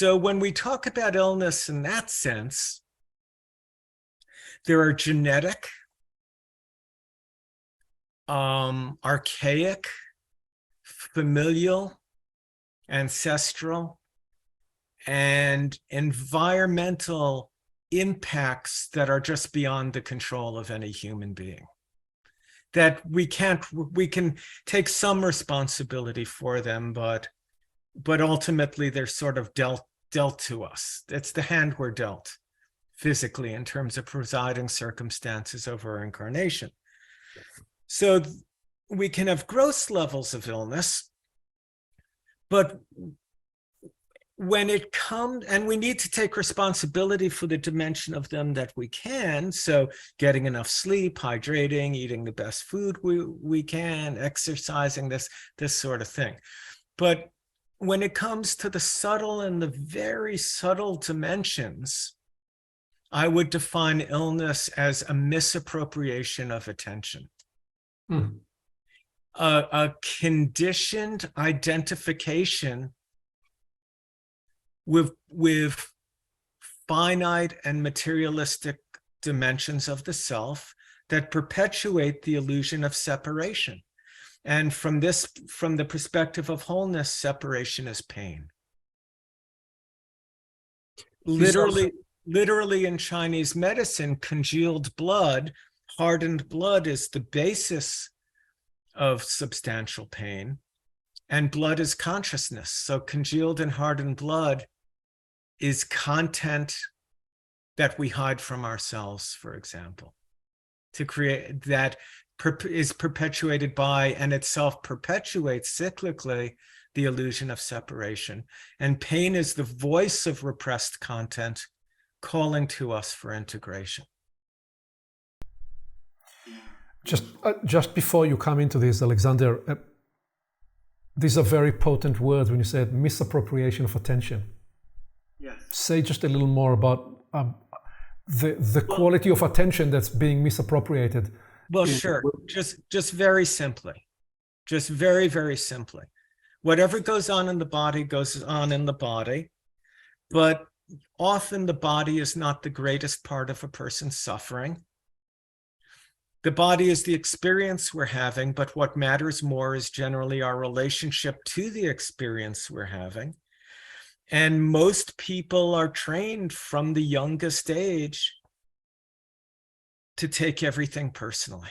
So when we talk about illness in that sense, there are genetic, archaic, familial, ancestral, and environmental impacts that are just beyond the control of any human being. That we can take some responsibility for them, but ultimately they're sort of dealt to us. It's the hand we're dealt physically in terms of presiding circumstances over our incarnation. So we can have gross levels of illness, but when it comes, and we need to take responsibility for the dimension of them that we can, so getting enough sleep, hydrating, eating the best food we can, exercising, this sort of thing. But when it comes to the subtle and the very subtle dimensions, I would define illness as a misappropriation of attention. A conditioned identification with finite and materialistic dimensions of the self that perpetuate the illusion of separation. And from the perspective of wholeness, separation is pain. Literally in Chinese medicine, congealed blood, hardened blood is the basis of substantial pain, and blood is consciousness. So congealed and hardened blood is content that we hide from ourselves, for example, to create that is perpetuated by and itself perpetuates cyclically the illusion of separation. And pain is the voice of repressed content calling to us for integration. Just before you come into this, Alexander, these are very potent words when you said misappropriation of attention. Yes. Say just a little more about the quality of attention that's being misappropriated. Well, sure. Just very simply, just very, very simply. Whatever goes on in the body goes on in the body, but often the body is not the greatest part of a person's suffering. The body is the experience we're having, but what matters more is generally our relationship to the experience we're having. And most people are trained from the youngest age to take everything personally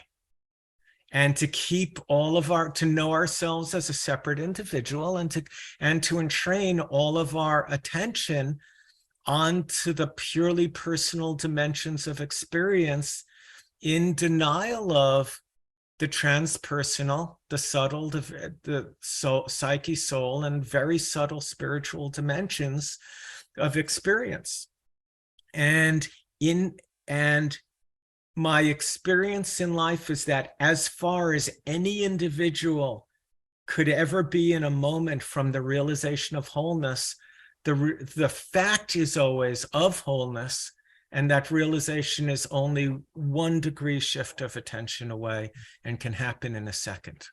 and to keep to know ourselves as a separate individual and to entrain all of our attention onto the purely personal dimensions of experience, in denial of the transpersonal, the subtle, the soul, psyche, soul, and very subtle spiritual dimensions of experience. And my experience in life is that as far as any individual could ever be in a moment from the realization of wholeness, the fact is always of wholeness. And that realization is only 1 degree shift of attention away and can happen in a second.